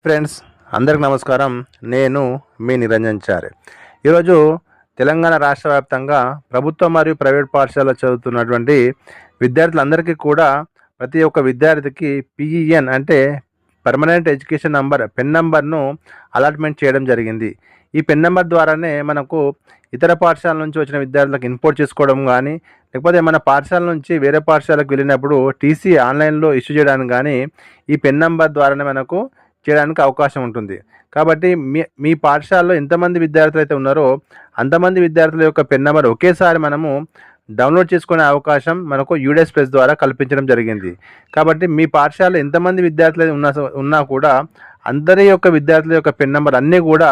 Friends, అందరికి నమస్కారం. నేను మీ నిరంజన్ చారి. ఈరోజు తెలంగాణ రాష్ట్ర వ్యాప్తంగా ప్రభుత్వ మరియు ప్రైవేట్ పాఠశాలలో చదువుతున్నటువంటి విద్యార్థులందరికీ కూడా ప్రతి ఒక్క విద్యార్థికి పిఈఎన్ అంటే పర్మనెంట్ ఎడ్యుకేషన్ నంబర్ పెన్ నంబర్ను అలాట్మెంట్ చేయడం జరిగింది. ఈ పెన్ నంబర్ ద్వారానే మనకు ఇతర పాఠశాల నుంచి వచ్చిన విద్యార్థులకు ఇంపోర్ట్ చేసుకోవడం కానీ, లేకపోతే మన పాఠశాల నుంచి వేరే పాఠశాలకు వెళ్ళినప్పుడు టీసీ ఆన్లైన్లో ఇష్యూ చేయడానికి కానీ ఈ పెన్ నంబర్ ద్వారానే మనకు చేయడానికి అవకాశం ఉంటుంది. కాబట్టి మీ పాఠశాలలో ఎంతమంది విద్యార్థులు అయితే ఉన్నారో అంతమంది విద్యార్థుల యొక్క పెన్ నెంబర్ ఒకేసారి మనము డౌన్లోడ్ చేసుకునే అవకాశం మనకు యూడెస్ ప్లస్ ద్వారా కల్పించడం జరిగింది. కాబట్టి మీ పాఠశాలలో ఎంతమంది విద్యార్థులు ఉన్నా కూడా అందరి యొక్క విద్యార్థుల యొక్క పెన్ నెంబర్ అన్నీ కూడా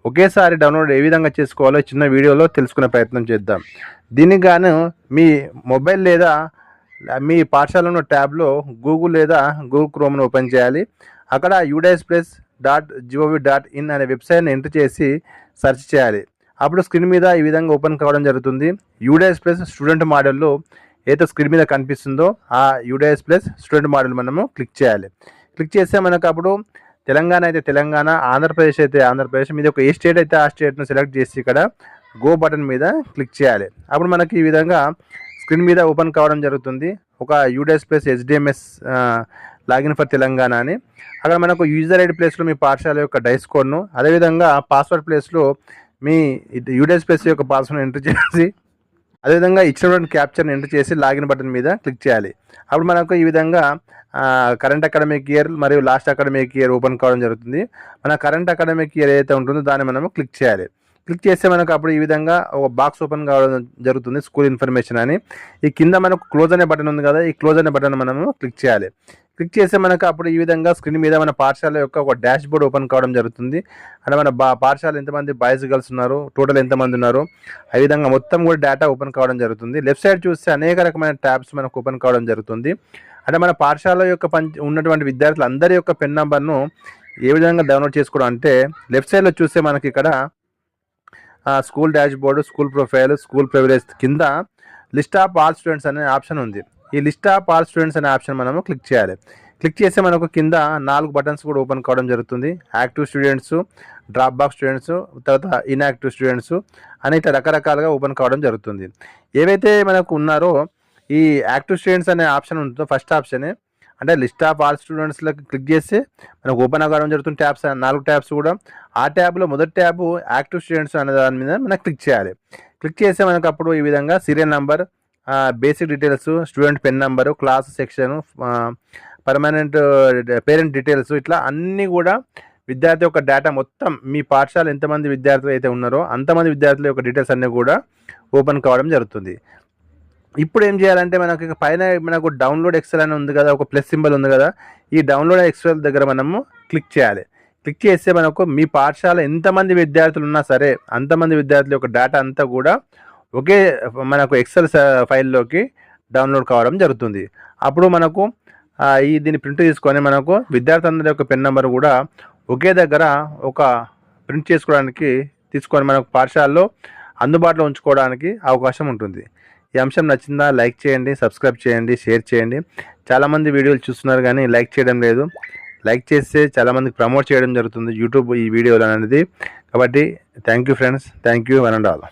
ఒకేసారి డౌన్లోడ్ ఏ విధంగా చేసుకోవాలో చిన్న వీడియోలో తెలుసుకునే ప్రయత్నం చేద్దాం. దీనికి గాను మీ మొబైల్ లేదా మీ పాఠశాలలో ట్యాబ్లో గూగుల్ లేదా గూగుల్ క్రోమ్ను ఓపెన్ చేయాలి. అక్కడ udspress.gov.in అనే వెబ్సైట్ని ఎంటర్ చేసి సెర్చ్ చేయాలి. అప్పుడు స్క్రీన్ మీద ఈ విధంగా ఓపెన్ కావడం జరుగుతుంది. యూడీఎస్ ప్లస్ స్టూడెంట్ మోడల్లో ఏదో స్క్రీన్ మీద కనిపిస్తుందో ఆ యూడీఎస్ ప్లస్ స్టూడెంట్ మోడల్ మనము క్లిక్ చేయాలి. క్లిక్ చేస్తే మనకు అప్పుడు తెలంగాణ అయితే తెలంగాణ, ఆంధ్రప్రదేశ్ అయితే ఆంధ్రప్రదేశ్, మీద ఒక ఏ స్టేట్ అయితే ఆ స్టేట్ను సెలెక్ట్ చేసి ఇక్కడ గో బటన్ మీద క్లిక్ చేయాలి. అప్పుడు మనకి ఈ విధంగా స్క్రీన్ మీద ఓపెన్ కావడం జరుగుతుంది. ఒక UDS plus HDMS login for Telangana అని అక్కడ మనకు యూజర్ ఐడి ప్లేస్లో మీ పాఠశాల యొక్క డైస్ కోడ్ను, అదేవిధంగా పాస్వర్డ్ ప్లేస్లో మీ యూడీఎస్ ప్లస్ యొక్క పాస్వర్డ్ ఎంటర్ చేసి అదేవిధంగా ఇచ్చినటువంటి క్యాప్చర్ని ఎంటర్ చేసి లాగిన్ బటన్ మీద క్లిక్ చేయాలి. అప్పుడు మనకు ఈ విధంగా కరెంట్ అకాడమిక్ ఇయర్ మరియు లాస్ట్ అకాడమిక్ ఇయర్ ఓపెన్ కావడం జరుగుతుంది. మన కరెంట్ అకాడమిక్ ఇయర్ ఏదైతే ఉంటుందో దాన్ని మనము క్లిక్ చేయాలి. క్లిక్ చేస్తే మనకు అప్పుడు ఈ విధంగా ఒక బాక్స్ ఓపెన్ కావడం జరుగుతుంది, స్కూల్ ఇన్ఫర్మేషన్ అని. ఈ కింద మనకు క్లోజ్ అనే బటన్ ఉంది కదా, ఈ క్లోజ్ అనే బటన్ మనము క్లిక్ చేయాలి. క్లిక్ చేస్తే మనకు అప్పుడు ఈ విధంగా స్క్రీన్ మీద మన పాఠశాల యొక్క ఒక డాష్ బోర్డ్ ఓపెన్ కావడం జరుగుతుంది. అంటే మన పాఠశాల ఎంతమంది బాయ్స్ గర్ల్స్ ఉన్నారు, టోటల్ ఎంతమంది ఉన్నారు, ఆ విధంగా మొత్తం కూడా డేటా ఓపెన్ కావడం జరుగుతుంది. లెఫ్ట్ సైడ్ చూస్తే అనేక రకమైన ట్యాబ్స్ మనకు ఓపెన్ కావడం జరుగుతుంది. అంటే మన పాఠశాల యొక్క ఉన్నటువంటి విద్యార్థులు అందరి యొక్క పెన్ నెంబర్ను ఏ విధంగా డౌన్లోడ్ చేసుకోవడం అంటే లెఫ్ట్ సైడ్లో చూస్తే మనకి ఇక్కడ school dash board, school profile, school privilege కింద లిస్ట్ ఆఫ్ ఆల్ స్టూడెంట్స్ అనే ఆప్షన్ ఉంది. ఈ లిస్ట్ ఆఫ్ ఆల్ స్టూడెంట్స్ అనే ఆప్షన్ మనము క్లిక్ చేయాలి. క్లిక్ చేస్తే మనకు కింద 4 బటన్స్ కూడా ఓపెన్ కావడం జరుగుతుంది. Active students, drop box students, తర్వాత ఇన్యాక్టివ్ స్టూడెంట్స్ అని ఇట్లా రకరకాలుగా ఓపెన్ కావడం జరుగుతుంది. ఏవైతే మనకు ఉన్నారో ఈ యాక్టివ్ స్టూడెంట్స్ అనే ఆప్షన్ ఉంటుందో ఫస్ట్ ఆప్షన్ అంటే లిస్ట్ ఆఫ్ ఆల్ స్టూడెంట్స్లోకి క్లిక్ చేస్తే మనకు ఓపెన్ అవ్వడం జరుగుతుంది. ట్యాబ్స్ 4 ట్యాబ్స్ కూడా. ఆ ట్యాబ్లో మొదటి ట్యాబ్ యాక్టివ్ స్టూడెంట్స్ అనే దాని మీద మనం క్లిక్ చేయాలి. క్లిక్ చేస్తే మనకు అప్పుడు ఈ విధంగా serial number, basic details, student pen number, class section, permanent parent details, ఇట్లా అన్నీ కూడా విద్యార్థి యొక్క డేటా మొత్తం మీ పాఠశాల ఎంతమంది విద్యార్థులు అయితే ఉన్నారో అంతమంది విద్యార్థుల యొక్క డీటెయిల్స్ అన్నీ కూడా ఓపెన్ కావడం జరుగుతుంది. ఇప్పుడు ఏం చేయాలంటే మనకి పైన మనకు డౌన్లోడ్ ఎక్సెల్ అని ఉంది కదా, ఒక ప్లస్ సింబల్ ఉంది కదా, ఈ డౌన్లోడ్ ఎక్సెల్ దగ్గర మనము క్లిక్ చేయాలి. క్లిక్ చేస్తే మనకు మీ పాఠశాల ఎంతమంది విద్యార్థులు ఉన్నా సరే అంతమంది విద్యార్థుల యొక్క డేటా అంతా కూడా ఒకే మనకు ఎక్సెల్ ఫైల్లోకి డౌన్లోడ్ కావడం జరుగుతుంది. అప్పుడు మనకు దీన్ని ప్రింట్ తీసుకొని మనకు విద్యార్థులందరి యొక్క పెన్ నెంబర్ కూడా ఒకే దగ్గర ఒక ప్రింట్ చేసుకోవడానికి తీసుకొని మనకు పాఠశాలలో అందుబాటులో ఉంచుకోవడానికి అవకాశం ఉంటుంది. ఈ అంశం నచ్చిందా? లైక్ చేయండి, సబ్స్క్రైబ్ చేయండి, షేర్ చేయండి. చాలామంది వీడియోలు చూస్తున్నారు కానీ లైక్ చేయడం లేదు. లైక్ చేస్తే చాలామందికి ప్రమోట్ చేయడం జరుగుతుంది యూట్యూబ్ ఈ వీడియోలు అనేది. కాబట్టి thank you friends, thank you one and all.